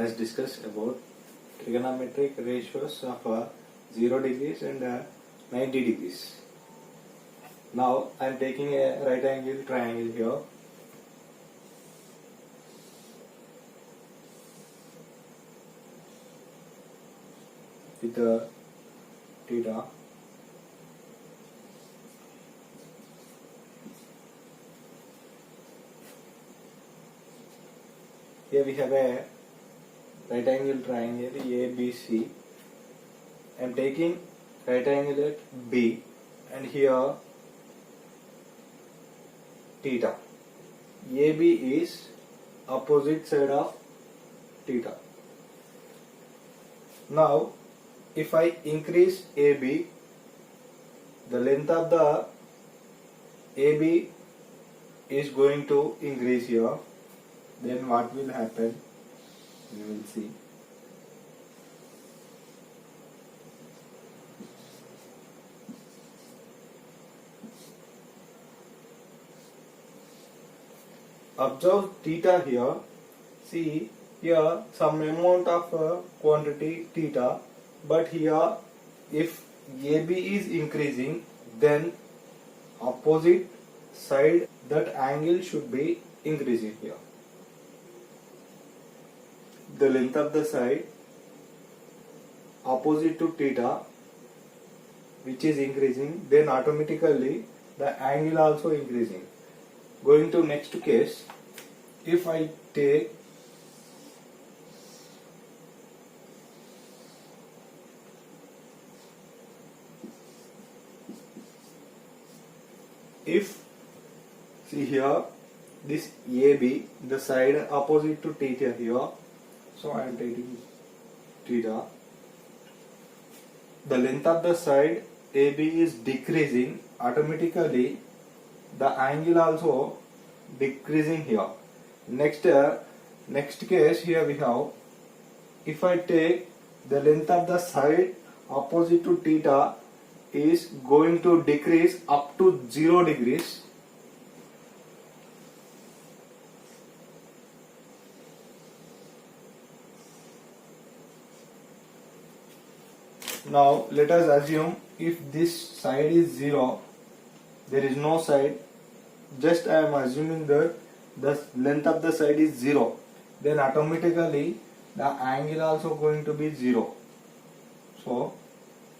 has discussed about trigonometric ratios of 0 degrees and 90 degrees. Now I am taking a right angle triangle here. With theta. Here we have a right angle triangle ABC. I am taking right angle at B and here theta. AB is opposite side of theta. Now if I increase AB, the length of the AB is going to increase here. Then what will happen? We will see. Observe theta here. See here some amount of quantity theta, but here if AB is increasing, then opposite side that angle should be increasing here. The length of the side opposite to theta, which is increasing, then automatically the angle also increasing. Going to next case, if I take see here this AB, the side opposite to theta here, so I am taking theta. The length of the side AB is decreasing, automatically the angle also decreasing here. Next case here we have, if I take the length of the side opposite to theta is going to decrease up to 0 degrees. Now let us assume if this side is 0, there is no side, just I am assuming that the length of the side is 0, then automatically the angle also going to be 0. So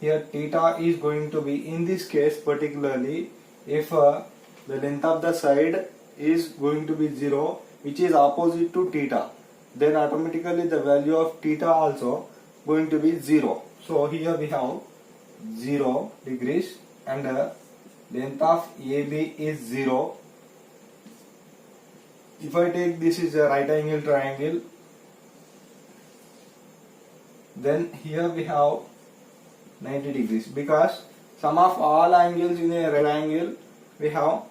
here theta is going to be, in this case particularly, if the length of the side is going to be 0, which is opposite to theta, then automatically the value of theta also going to be 0. So here we have 0 degrees and length of AB is 0. If I take this is a right angle triangle, then here we have 90 degrees, because sum of all angles in a right angle we have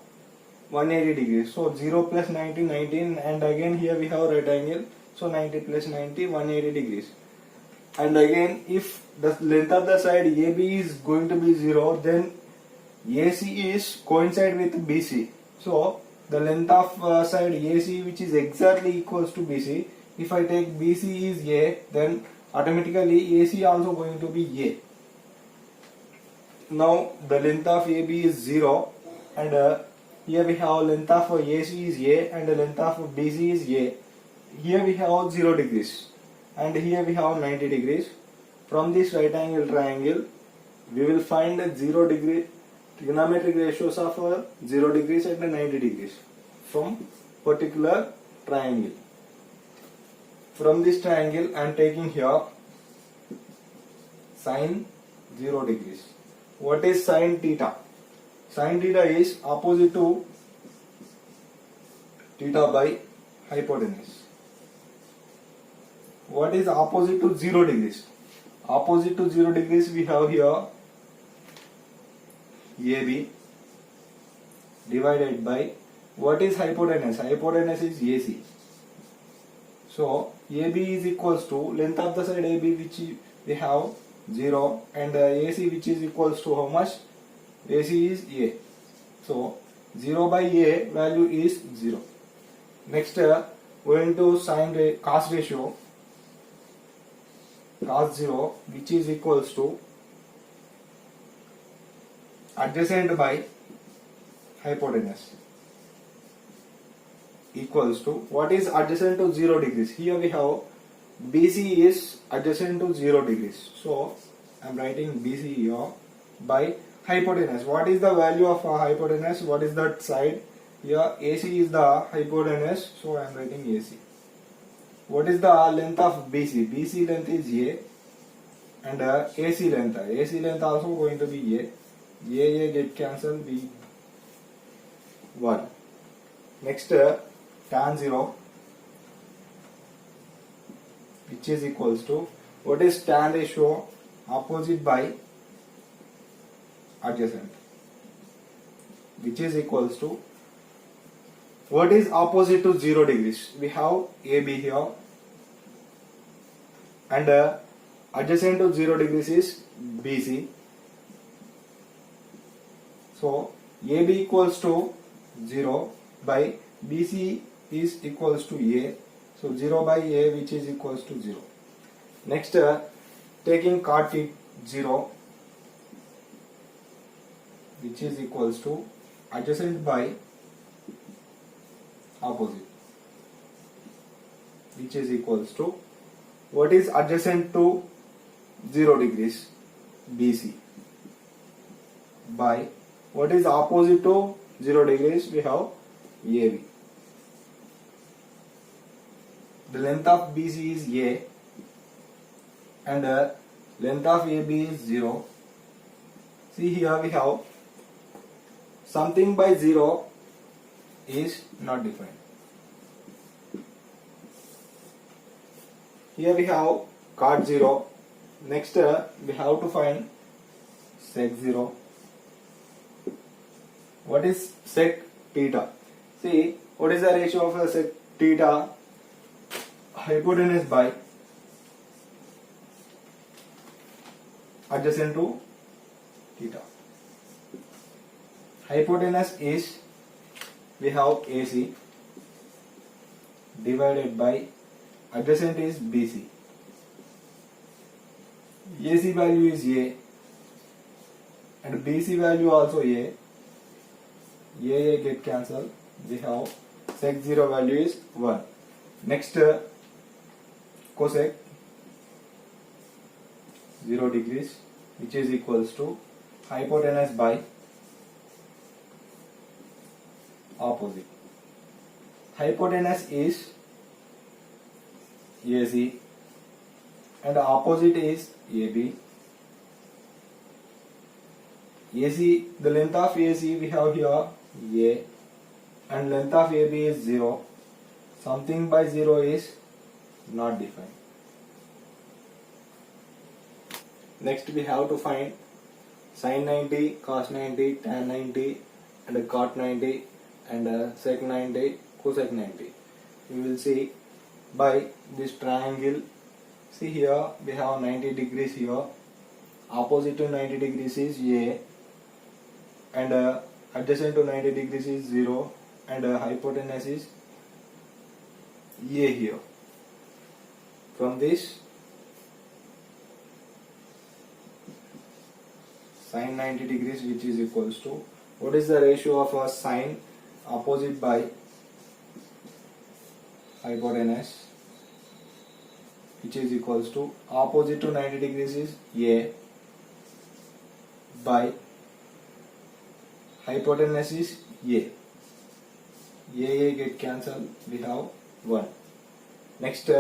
180 degrees. So 0 plus 90, 19, and again here we have right angle, so 90 plus 90, 180 degrees. And again if the length of the side AB is going to be 0, then AC is coincide with BC. So the length of side AC, which is exactly equals to BC, if I take BC is A, then automatically AC also going to be A. Now the length of AB is 0 and here we have length of AC is A and the length of BC is A. Here we have 0 degrees and here we have 90 degrees. From this right angle triangle we will find 0 degree trigonometric ratios of 0 degrees and 90 degrees from particular triangle. From this triangle I am taking here sine 0 degrees. What is sine theta? Sine theta is opposite to theta by hypotenuse. What is opposite to 0 degrees? Opposite to 0 degrees we have here AB divided by, what is hypotenuse? Hypotenuse is AC. So AB is equals to length of the side AB, which we have 0, and AC, which is equals to how much? AC is A. So 0 by A value is 0. Next going to cos ratio. cos 0 which is equals to adjacent by hypotenuse equals to what is adjacent to 0 degrees. Here we have BC is adjacent to 0 degrees. So I am writing BC here by hypotenuse. What is the value of hypotenuse? What is that side? Here AC is the hypotenuse. So I am writing AC. What is the length of BC? BC length is A and AC length. AC length also going to be A. A get cancelled, B 1. Next tan 0 which is equals to what is tan ratio? Opposite by adjacent which is equals to what is opposite to 0 degrees? We have AB here and adjacent to 0 degrees is BC. So AB equals to 0 by BC is equals to A. So 0 by A which is equals to 0. Next taking cot 0 which is equals to adjacent by opposite which is equals to what is adjacent to 0 degrees? BC by what is opposite to 0 degrees? We have AB. The length of BC is A and length of AB is 0. See here we have something by 0 is not defined. Here we have cot 0. Next we have to find sec 0. What is sec theta? See what is the ratio of sec theta? Hypotenuse by adjacent to theta. Hypotenuse is we have AC divided by adjacent is BC. AC value is A and BC value also A. A get cancelled. We have sec 0 value is 1. Next cosec 0 degrees which is equals to hypotenuse by opposite. Hypotenuse is AC and opposite is AB. AC, the length of AC we have here A and length of AB is 0. Something by 0 is not defined. Next we have to find sin 90, cos 90, tan 90 and cot 90 and sec 90, cosec 90. We will see by this triangle. See here we have 90 degrees here. Opposite to 90 degrees is A and adjacent to 90 degrees is 0 and hypotenuse is A here. From this sin 90 degrees which is equals to what is the ratio of a sine opposite by hypotenuse which is equals to opposite to 90 degrees is A by hypotenuse is A. A get cancelled, we have 1. Next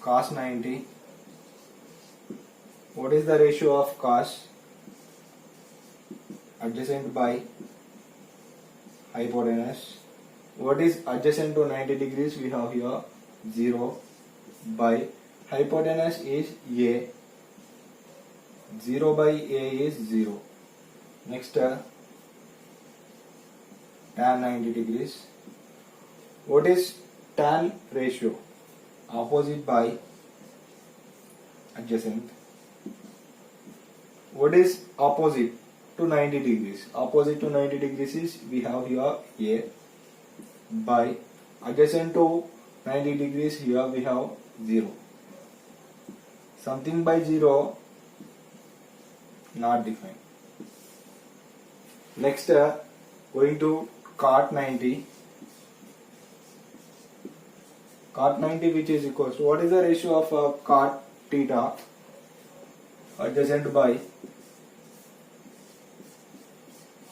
cos 90. What is the ratio of cos? Adjacent by hypotenuse. What is adjacent to 90 degrees? We have here 0 by hypotenuse is A. 0 by A is 0. Next tan 90 degrees. What is tan ratio? Opposite by adjacent. What is opposite to 90 degrees? Opposite to 90 degrees is we have here A by adjacent to 90 degrees here we have 0. something by 0 not defined. Next going to cot 90. Cot 90 which is equals to, what is the ratio of cot theta adjacent by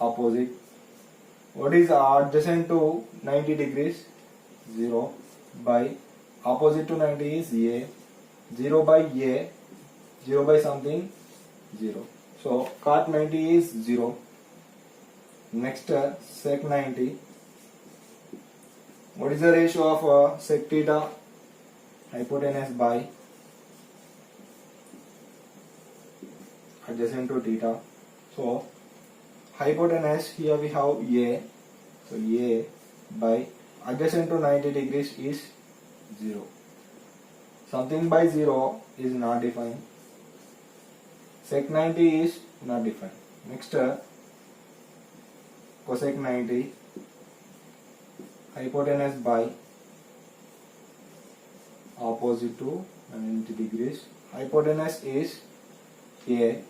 opposite? What is adjacent to 90 degrees? 0 by opposite to 90 is A. 0 by A, 0 by something 0. So cot 90 is 0. Next sec 90. What is the ratio of sec theta? Hypotenuse by adjacent to theta. So hypotenuse, here we have A. So A by adjacent to 90 degrees is 0. Something by 0 is not defined. Sec 90 is not defined. Next cosec 90. Hypotenuse by opposite to 90 degrees. Hypotenuse is A.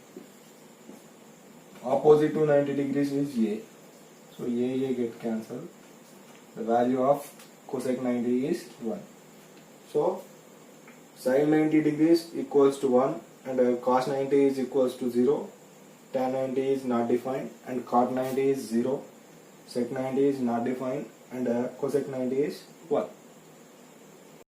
Opposite to 90 degrees is A. So A get cancelled. The value of cosec 90 is 1. So sin 90 degrees equals to 1 and cos 90 is equals to 0. Tan 90 is not defined and cot 90 is 0. Sec 90 is not defined and cosec 90 is 1.